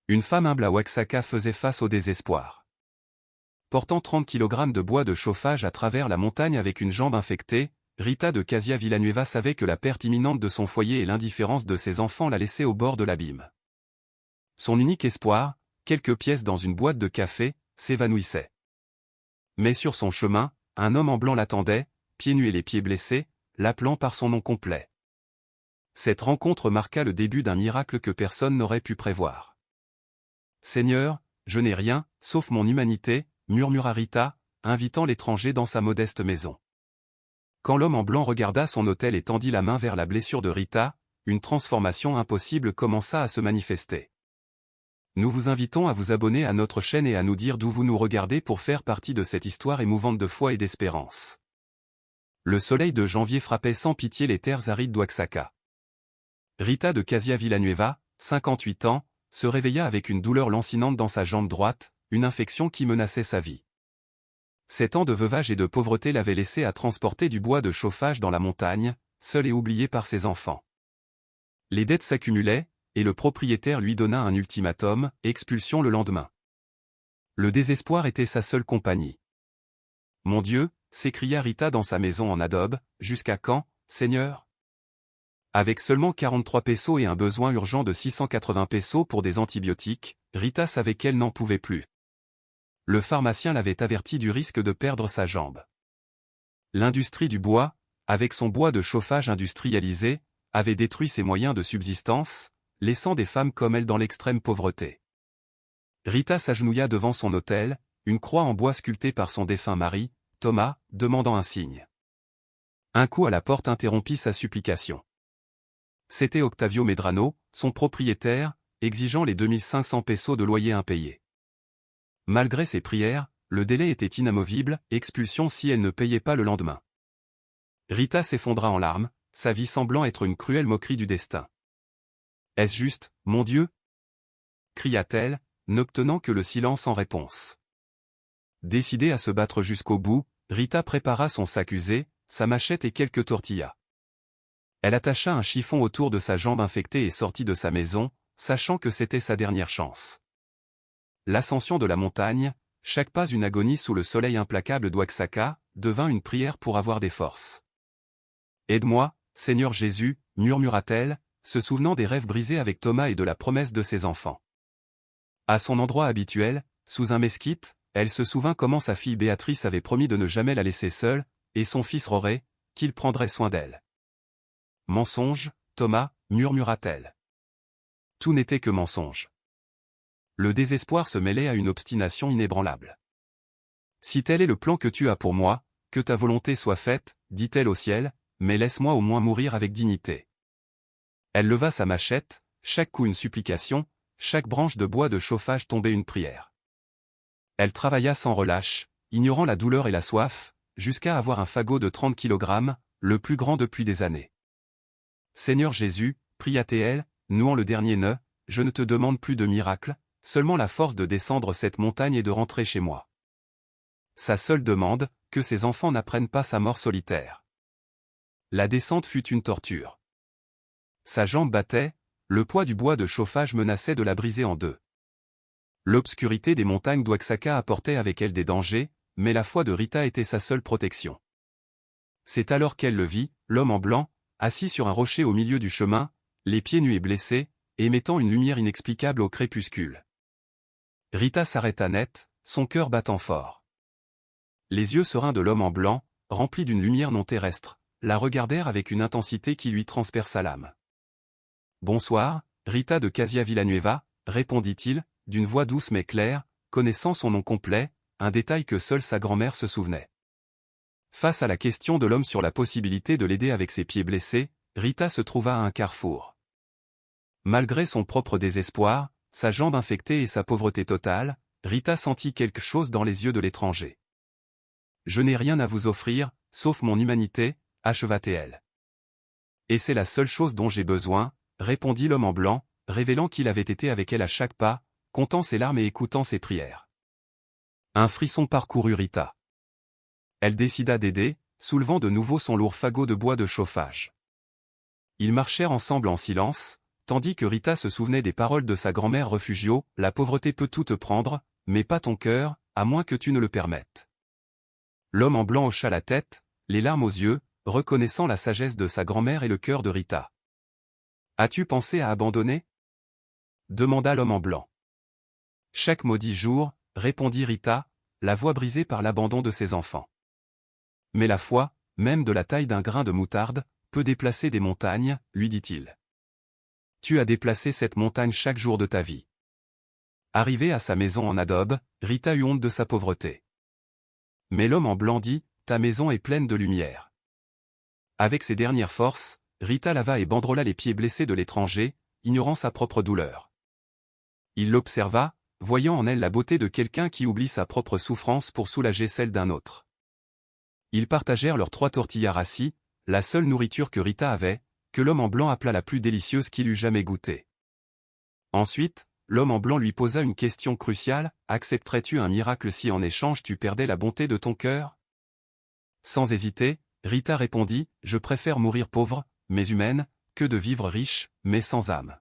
Une femme humble à Oaxaca faisait face au désespoir. Portant 30 kg de bois de chauffage à travers la montagne avec une jambe infectée, Rita de Casia Villanueva savait que la perte imminente de son foyer et l'indifférence de ses enfants la laissaient au bord de l'abîme. Son unique espoir, quelques pièces dans une boîte de café, s'évanouissait. Mais sur son chemin, un homme en blanc l'attendait, pieds nus et les pieds blessés, l'appelant par son nom complet. Cette rencontre marqua le début d'un miracle que personne n'aurait pu prévoir. « Seigneur, je n'ai rien, sauf mon humanité », murmura Rita, invitant l'étranger dans sa modeste maison. Quand l'homme en blanc regarda son autel et tendit la main vers la blessure de Rita, une transformation impossible commença à se manifester. Nous vous invitons à vous abonner à notre chaîne et à nous dire d'où vous nous regardez pour faire partie de cette histoire émouvante de foi et d'espérance. Le soleil de janvier frappait sans pitié les terres arides d'Oaxaca. Rita de Casia Villanueva, 58 ans, se réveilla avec une douleur lancinante dans sa jambe droite, une infection qui menaçait sa vie. 7 ans de veuvage et de pauvreté l'avaient laissée à transporter du bois de chauffage dans la montagne, seule et oubliée par ses enfants. Les dettes s'accumulaient, et le propriétaire lui donna un ultimatum, expulsion le lendemain. Le désespoir était sa seule compagnie. « Mon Dieu !» s'écria Rita dans sa maison en adobe, « jusqu'à quand, Seigneur ?» Avec seulement 43 pesos et un besoin urgent de 680 pesos pour des antibiotiques, Rita savait qu'elle n'en pouvait plus. Le pharmacien l'avait averti du risque de perdre sa jambe. L'industrie du bois, avec son bois de chauffage industrialisé, avait détruit ses moyens de subsistance, laissant des femmes comme elle dans l'extrême pauvreté. Rita s'agenouilla devant son autel, une croix en bois sculptée par son défunt mari, Thomas, demandant un signe. Un coup à la porte interrompit sa supplication. C'était Octavio Medrano, son propriétaire, exigeant les 2500 pesos de loyer impayés. Malgré ses prières, le délai était inamovible, expulsion si elle ne payait pas le lendemain. Rita s'effondra en larmes, sa vie semblant être une cruelle moquerie du destin. « Est-ce juste, mon Dieu ?» cria-t-elle, n'obtenant que le silence en réponse. Décidée à se battre jusqu'au bout, Rita prépara son sac usé, sa machette et quelques tortillas. Elle attacha un chiffon autour de sa jambe infectée et sortit de sa maison, sachant que c'était sa dernière chance. L'ascension de la montagne, chaque pas une agonie sous le soleil implacable d'Oaxaca, devint une prière pour avoir des forces. « Aide-moi, Seigneur Jésus », murmura-t-elle, se souvenant des rêves brisés avec Thomas et de la promesse de ses enfants. À son endroit habituel, sous un mesquite, elle se souvint comment sa fille Béatrice avait promis de ne jamais la laisser seule, et son fils Roré, qu'il prendrait soin d'elle. « Mensonge, Thomas », murmura-t-elle. Tout n'était que mensonge. Le désespoir se mêlait à une obstination inébranlable. « Si tel est le plan que tu as pour moi, que ta volonté soit faite, dit-elle au ciel, mais laisse-moi au moins mourir avec dignité. » Elle leva sa machette, chaque coup une supplication, chaque branche de bois de chauffage tombait une prière. Elle travailla sans relâche, ignorant la douleur et la soif, jusqu'à avoir un fagot de 30 kg, le plus grand depuis des années. « Seigneur Jésus, pria-t-elle, nouant le dernier nœud, je ne te demande plus de miracle, seulement la force de descendre cette montagne et de rentrer chez moi. » Sa seule demande, que ses enfants n'apprennent pas sa mort solitaire. La descente fut une torture. Sa jambe battait, le poids du bois de chauffage menaçait de la briser en deux. L'obscurité des montagnes d'Oaxaca apportait avec elle des dangers, mais la foi de Rita était sa seule protection. C'est alors qu'elle le vit, l'homme en blanc, assis sur un rocher au milieu du chemin, les pieds nus et blessés, émettant une lumière inexplicable au crépuscule. Rita s'arrêta net, son cœur battant fort. Les yeux sereins de l'homme en blanc, remplis d'une lumière non terrestre, la regardèrent avec une intensité qui lui transperça l'âme. « Bonsoir, Rita de Casia Villanueva », répondit-il, d'une voix douce mais claire, connaissant son nom complet, un détail que seule sa grand-mère se souvenait. Face à la question de l'homme sur la possibilité de l'aider avec ses pieds blessés, Rita se trouva à un carrefour. Malgré son propre désespoir, sa jambe infectée et sa pauvreté totale, Rita sentit quelque chose dans les yeux de l'étranger. « Je n'ai rien à vous offrir, sauf mon humanité », acheva-t-elle. « Et c'est la seule chose dont j'ai besoin », répondit l'homme en blanc, révélant qu'il avait été avec elle à chaque pas, comptant ses larmes et écoutant ses prières. Un frisson parcourut Rita. Elle décida d'aider, soulevant de nouveau son lourd fagot de bois de chauffage. Ils marchèrent ensemble en silence, tandis que Rita se souvenait des paroles de sa grand-mère Refugio, « La pauvreté peut tout te prendre, mais pas ton cœur, à moins que tu ne le permettes. » L'homme en blanc hocha la tête, les larmes aux yeux, reconnaissant la sagesse de sa grand-mère et le cœur de Rita. « As-tu pensé à abandonner ?» demanda l'homme en blanc. « Chaque maudit jour, » répondit Rita, la voix brisée par l'abandon de ses enfants. « Mais la foi, même de la taille d'un grain de moutarde, peut déplacer des montagnes, lui dit-il. Tu as déplacé cette montagne chaque jour de ta vie. » Arrivée à sa maison en adobe, Rita eut honte de sa pauvreté. Mais l'homme en blanc dit, « Ta maison est pleine de lumière. » Avec ses dernières forces, Rita lava et banderola les pieds blessés de l'étranger, ignorant sa propre douleur. Il l'observa, voyant en elle la beauté de quelqu'un qui oublie sa propre souffrance pour soulager celle d'un autre. Ils partagèrent leurs 3 tortillas rassis, la seule nourriture que Rita avait, que l'homme en blanc appela la plus délicieuse qu'il eût jamais goûtée. Ensuite, l'homme en blanc lui posa une question cruciale, « Accepterais-tu un miracle si en échange tu perdais la bonté de ton cœur ?» Sans hésiter, Rita répondit, « Je préfère mourir pauvre, mais humaine, que de vivre riche, mais sans âme. »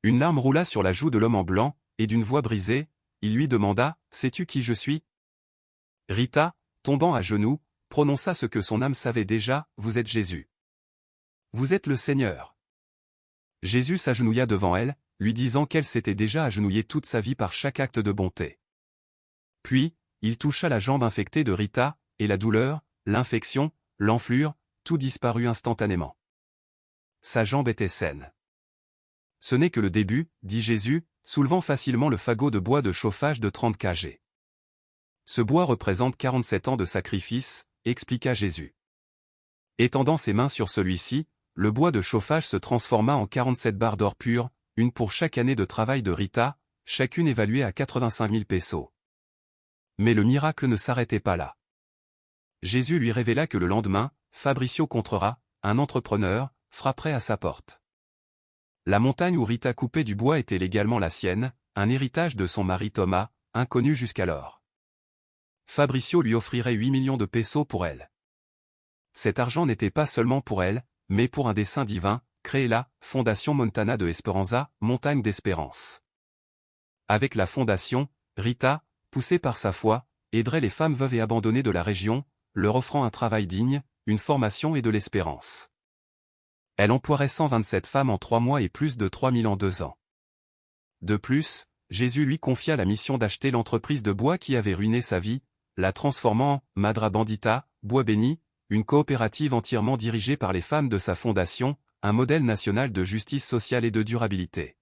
Une larme roula sur la joue de l'homme en blanc, et d'une voix brisée, il lui demanda, « Sais-tu qui je suis ?» Rita, tombant à genoux, prononça ce que son âme savait déjà, « Vous êtes Jésus. Vous êtes le Seigneur. » Jésus s'agenouilla devant elle, lui disant qu'elle s'était déjà agenouillée toute sa vie par chaque acte de bonté. Puis, il toucha la jambe infectée de Rita, et la douleur, l'infection, l'enflure, tout disparut instantanément. Sa jambe était saine. « Ce n'est que le début, » dit Jésus, soulevant facilement le fagot de bois de chauffage de 30 kg. Ce bois représente 47 ans de sacrifice, expliqua Jésus. Étendant ses mains sur celui-ci, le bois de chauffage se transforma en 47 barres d'or pur, une pour chaque année de travail de Rita, chacune évaluée à 85 000 pesos. Mais le miracle ne s'arrêtait pas là. Jésus lui révéla que le lendemain, Fabricio Contreras, un entrepreneur, frapperait à sa porte. La montagne où Rita coupait du bois était légalement la sienne, un héritage de son mari Thomas, inconnu jusqu'alors. Fabricio lui offrirait 8 millions de pesos pour elle. Cet argent n'était pas seulement pour elle, mais pour un dessein divin, créer la Fondation Montana de Esperanza, Montagne d'Espérance. Avec la fondation, Rita, poussée par sa foi, aiderait les femmes veuves et abandonnées de la région, leur offrant un travail digne, une formation et de l'espérance. Elle emploierait 127 femmes en 3 mois et plus de 3000 en 2 ans. De plus, Jésus lui confia la mission d'acheter l'entreprise de bois qui avait ruiné sa vie, la transformant en Madra Bandita, Bois Béni, une coopérative entièrement dirigée par les femmes de sa fondation, un modèle national de justice sociale et de durabilité.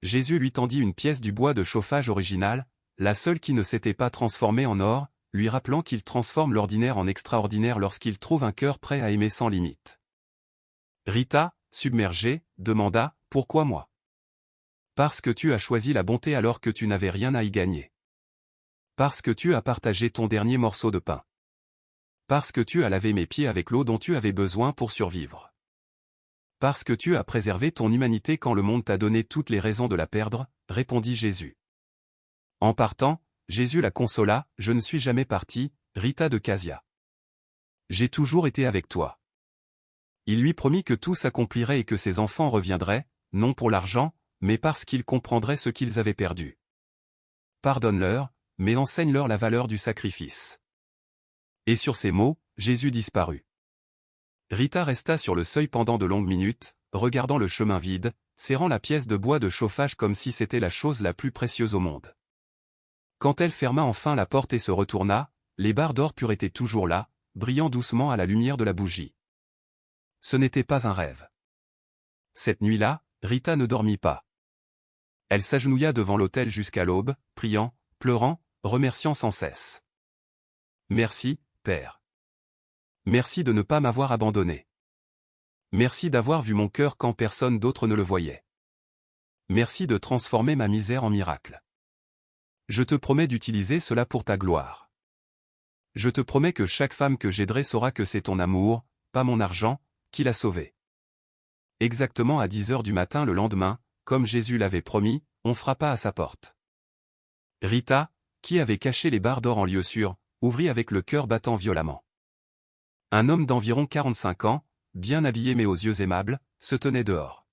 Jésus lui tendit une pièce du bois de chauffage original, la seule qui ne s'était pas transformée en or, lui rappelant qu'il transforme l'ordinaire en extraordinaire lorsqu'il trouve un cœur prêt à aimer sans limite. Rita, submergée, demanda, « Pourquoi moi ?» « Parce que tu as choisi la bonté alors que tu n'avais rien à y gagner. Parce que tu as partagé ton dernier morceau de pain. Parce que tu as lavé mes pieds avec l'eau dont tu avais besoin pour survivre. Parce que tu as préservé ton humanité quand le monde t'a donné toutes les raisons de la perdre, » répondit Jésus. En partant, Jésus la consola, « Je ne suis jamais parti, Rita de Casia. J'ai toujours été avec toi. » Il lui promit que tout s'accomplirait et que ses enfants reviendraient, non pour l'argent, mais parce qu'ils comprendraient ce qu'ils avaient perdu. Pardonne-leur, mais enseigne-leur la valeur du sacrifice. Et sur ces mots, Jésus disparut. Rita resta sur le seuil pendant de longues minutes, regardant le chemin vide, serrant la pièce de bois de chauffage comme si c'était la chose la plus précieuse au monde. Quand elle ferma enfin la porte et se retourna, les barres d'or pur étaient toujours là, brillant doucement à la lumière de la bougie. Ce n'était pas un rêve. Cette nuit-là, Rita ne dormit pas. Elle s'agenouilla devant l'autel jusqu'à l'aube, priant, pleurant, remerciant sans cesse. « Merci, Père. Merci de ne pas m'avoir abandonné. Merci d'avoir vu mon cœur quand personne d'autre ne le voyait. Merci de transformer ma misère en miracle. Je te promets d'utiliser cela pour ta gloire. Je te promets que chaque femme que j'aiderai saura que c'est ton amour, pas mon argent, qui l'a sauvée. » Exactement à 10 heures du matin le lendemain, comme Jésus l'avait promis, on frappa à sa porte. Rita, qui avait caché les barres d'or en lieu sûr, ouvrit avec le cœur battant violemment. Un homme d'environ 45 ans, bien habillé mais aux yeux aimables, se tenait dehors.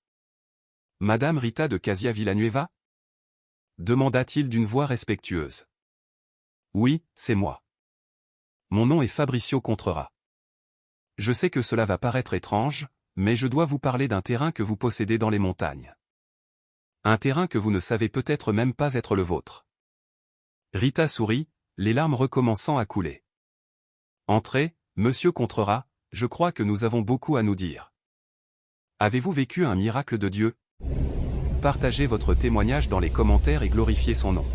Madame Rita de Casia Villanueva? Demanda-t-il d'une voix respectueuse. Oui, c'est moi. Mon nom est Fabricio Contrera. Je sais que cela va paraître étrange, mais je dois vous parler d'un terrain que vous possédez dans les montagnes. Un terrain que vous ne savez peut-être même pas être le vôtre. Rita sourit, les larmes recommençant à couler. Entrez, monsieur Contrera, je crois que nous avons beaucoup à nous dire. Avez-vous vécu un miracle de Dieu? Partagez votre témoignage dans les commentaires et glorifiez son nom.